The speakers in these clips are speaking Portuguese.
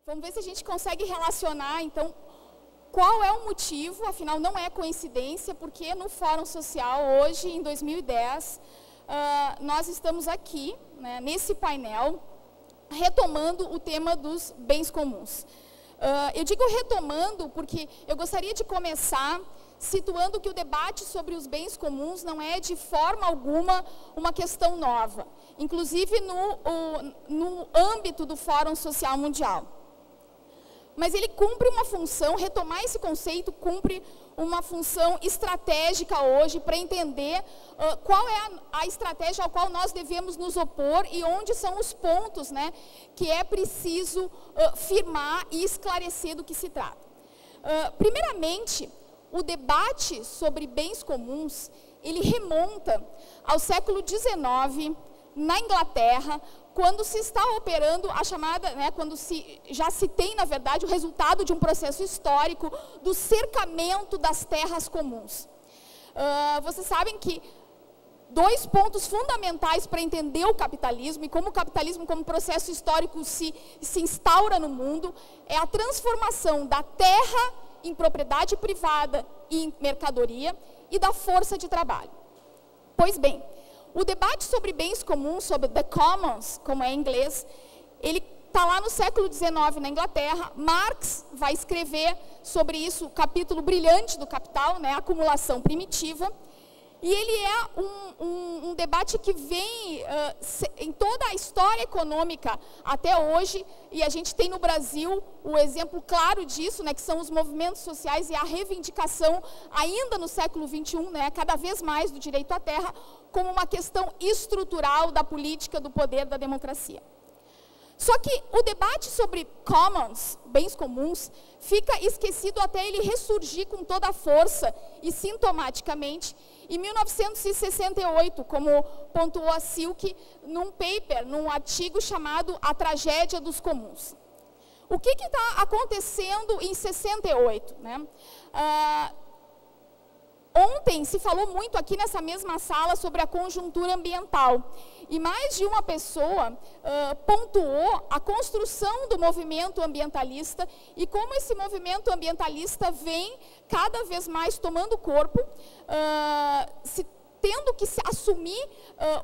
Vamos ver se a gente consegue relacionar, então, qual é o motivo, afinal não é coincidência, porque no Fórum Social, hoje, em 2010, nós estamos aqui, né, nesse painel, retomando o tema dos bens comuns. Eu digo retomando porque eu gostaria de começar situando que o debate sobre os bens comuns não é de forma alguma uma questão nova, inclusive no âmbito do Fórum Social Mundial. Mas ele cumpre uma função, retomar esse conceito cumpre uma função estratégica hoje para entender qual é a estratégia ao qual nós devemos nos opor e onde são os pontos, né, que é preciso firmar e esclarecer do que se trata. Primeiramente, o debate sobre bens comuns, ele remonta ao século XIX, na Inglaterra, quando se está operando a chamada, né, já se tem, na verdade, o resultado de um processo histórico do cercamento das terras comuns. Vocês sabem que dois pontos fundamentais para entender o capitalismo e como o capitalismo como processo histórico se instaura no mundo é a transformação da terra em propriedade privada e em mercadoria e da força de trabalho. Pois bem, o debate sobre bens comuns, sobre the commons, como é em inglês, ele está lá no século XIX na Inglaterra. Marx vai escrever sobre isso o capítulo brilhante do Capital, né, a acumulação primitiva. E ele é um debate que vem em toda a história econômica até hoje, e a gente tem no Brasil o exemplo claro disso, né, que são os movimentos sociais e a reivindicação ainda no século XXI, né, cada vez mais do direito à terra, como uma questão estrutural da política, do poder, da democracia. Só que o debate sobre commons, bens comuns, fica esquecido até ele ressurgir com toda a força e sintomaticamente em 1968, como pontuou a Silke num paper, num artigo chamado A Tragédia dos Comuns. O que está acontecendo em 68? Né? Ontem se falou muito aqui nessa mesma sala sobre a conjuntura ambiental. E mais de uma pessoa pontuou a construção do movimento ambientalista e como esse movimento ambientalista vem cada vez mais tomando corpo, tendo que se assumir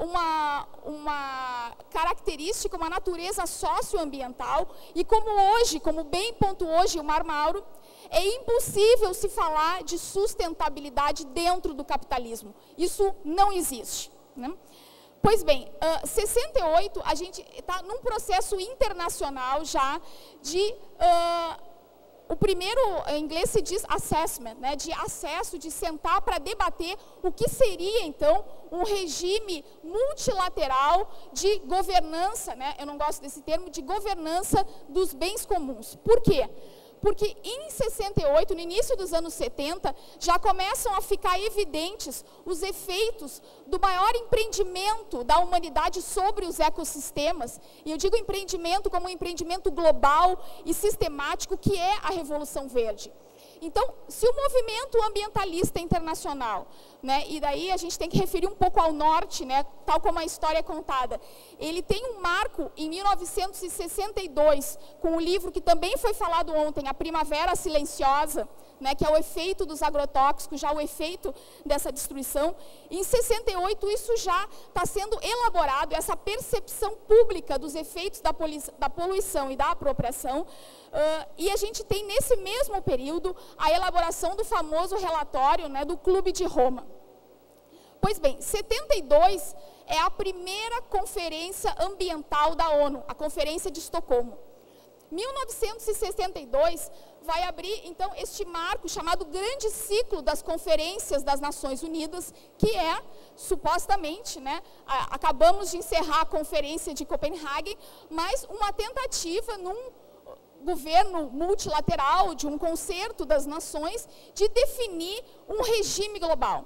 uma característica, uma natureza socioambiental. E como hoje, como bem pontuou Gilmar Mauro, é impossível se falar de sustentabilidade dentro do capitalismo. Isso não existe, né? Pois bem, 68, a gente está num processo internacional já de... o primeiro, em inglês se diz assessment, né, de acesso, de sentar para debater o que seria, então, um regime multilateral de governança, né, eu não gosto desse termo, de governança dos bens comuns. Por quê? Porque em 68, no início dos anos 70, já começam a ficar evidentes os efeitos do maior empreendimento da humanidade sobre os ecossistemas. E eu digo empreendimento como um empreendimento global e sistemático, que é a Revolução Verde. Então, se o movimento ambientalista internacional, né, e daí a gente tem que referir um pouco ao norte, né, tal como a história é contada, ele tem um marco em 1962, com um livro que também foi falado ontem, A Primavera Silenciosa, né, que é o efeito dos agrotóxicos, já o efeito dessa destruição. Em 68, isso já está sendo elaborado, essa percepção pública dos efeitos da poluição e da apropriação, e a gente tem nesse mesmo período a elaboração do famoso relatório, né, do Clube de Roma. Pois bem, 72 é a primeira conferência ambiental da ONU, a Conferência de Estocolmo. 1962 vai abrir, então, este marco chamado Grande Ciclo das Conferências das Nações Unidas, que é, supostamente, né, acabamos de encerrar a Conferência de Copenhague, mas uma tentativa num governo multilateral, de um concerto das nações, de definir um regime global.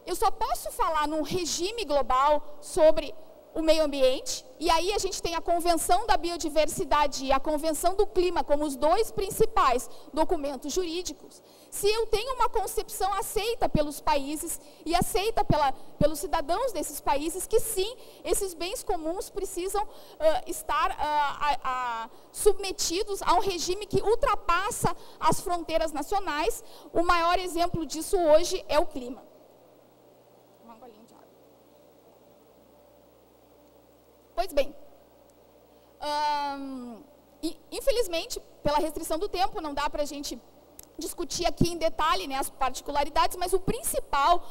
Eu só posso falar num regime global sobre o meio ambiente, e aí a gente tem a Convenção da Biodiversidade e a Convenção do Clima como os dois principais documentos jurídicos. Se eu tenho uma concepção aceita pelos países e aceita pelos cidadãos desses países, que sim, esses bens comuns precisam estar submetidos a um regime que ultrapassa as fronteiras nacionais, o maior exemplo disso hoje é o clima. Uma golinha de água. Pois bem, infelizmente, pela restrição do tempo, não dá para a gente discutir aqui em detalhe, né, as particularidades, mas o principal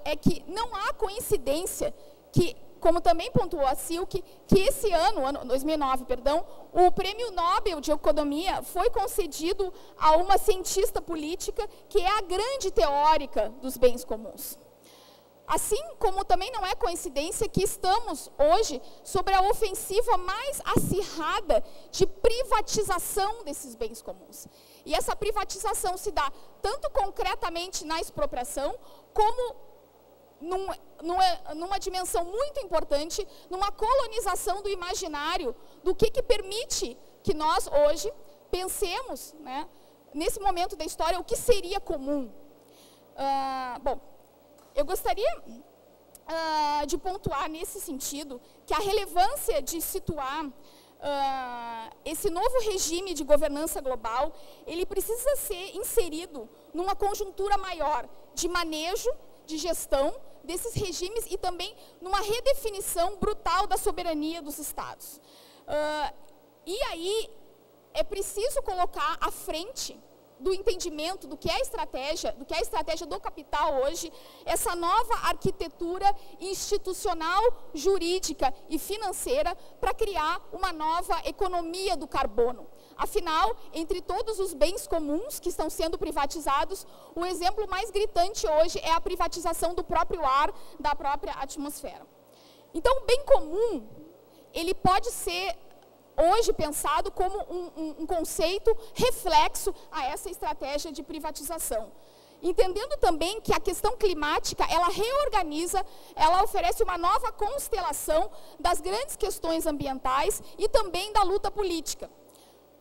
é que não há coincidência que, como também pontuou a Silke, que esse ano 2009, perdão, o Prêmio Nobel de Economia foi concedido a uma cientista política que é a grande teórica dos bens comuns. Assim como também não é coincidência que estamos hoje sobre a ofensiva mais acirrada de privatização desses bens comuns. E essa privatização se dá tanto concretamente na expropriação, como numa dimensão muito importante, numa colonização do imaginário, do que permite que nós hoje pensemos, né, nesse momento da história, o que seria comum. Bom, eu gostaria de pontuar nesse sentido que a relevância de situar esse novo regime de governança global, ele precisa ser inserido numa conjuntura maior de manejo, de gestão desses regimes e também numa redefinição brutal da soberania dos Estados. E aí é preciso colocar à frente do entendimento do que é a estratégia do capital hoje, essa nova arquitetura institucional, jurídica e financeira para criar uma nova economia do carbono. Afinal, entre todos os bens comuns que estão sendo privatizados, o exemplo mais gritante hoje é a privatização do próprio ar, da própria atmosfera. Então, o bem comum, ele pode ser hoje pensado como um conceito reflexo a essa estratégia de privatização. Entendendo também que a questão climática, ela reorganiza, ela oferece uma nova constelação das grandes questões ambientais e também da luta política.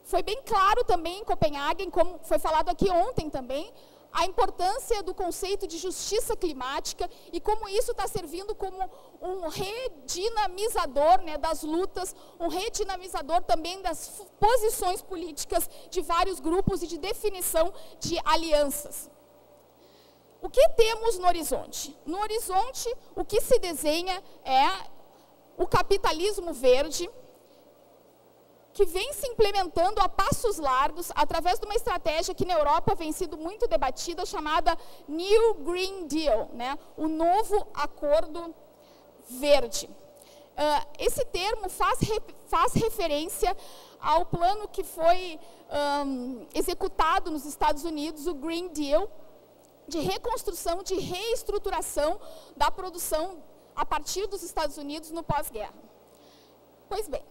Foi bem claro também em Copenhague, como foi falado aqui ontem também, a importância do conceito de justiça climática e como isso está servindo como um redinamizador, né, das lutas, um redinamizador também das posições políticas de vários grupos e de definição de alianças. O que temos no horizonte? No horizonte, o que se desenha é o capitalismo verde, que vem se implementando a passos largos através de uma estratégia que na Europa vem sido muito debatida, chamada New Green Deal, né? O novo acordo verde. Esse termo faz referência ao plano que foi executado nos Estados Unidos, o Green Deal, de reconstrução, de reestruturação da produção a partir dos Estados Unidos no pós-guerra. Pois bem,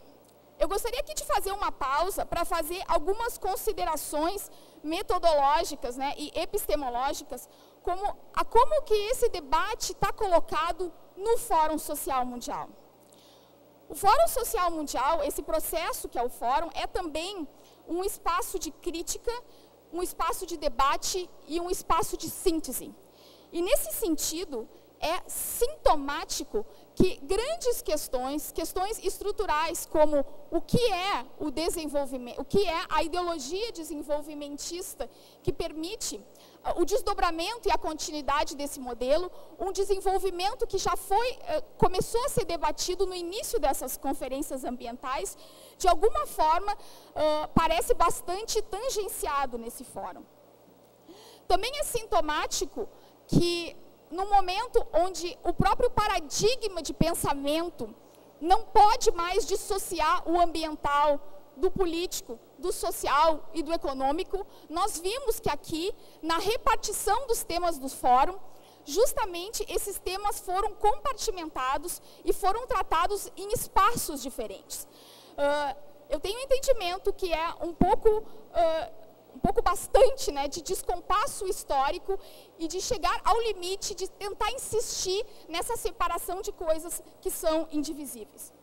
eu gostaria aqui de fazer uma pausa para fazer algumas considerações metodológicas, né, e epistemológicas, como que esse debate está colocado no Fórum Social Mundial. O Fórum Social Mundial, esse processo que é o Fórum, é também um espaço de crítica, um espaço de debate e um espaço de síntese. E nesse sentido, é sintomático que grandes questões estruturais, como o que é o desenvolvimento, o que é a ideologia desenvolvimentista que permite o desdobramento e a continuidade desse modelo, um desenvolvimento que já começou a ser debatido no início dessas conferências ambientais, de alguma forma parece bastante tangenciado nesse fórum. Também é sintomático que no momento onde o próprio paradigma de pensamento não pode mais dissociar o ambiental do político, do social e do econômico, nós vimos que aqui, na repartição dos temas do fórum, justamente esses temas foram compartimentados e foram tratados em espaços diferentes. Eu tenho entendimento que é um pouco pouco bastante, né, de descompasso histórico e de chegar ao limite de tentar insistir nessa separação de coisas que são indivisíveis.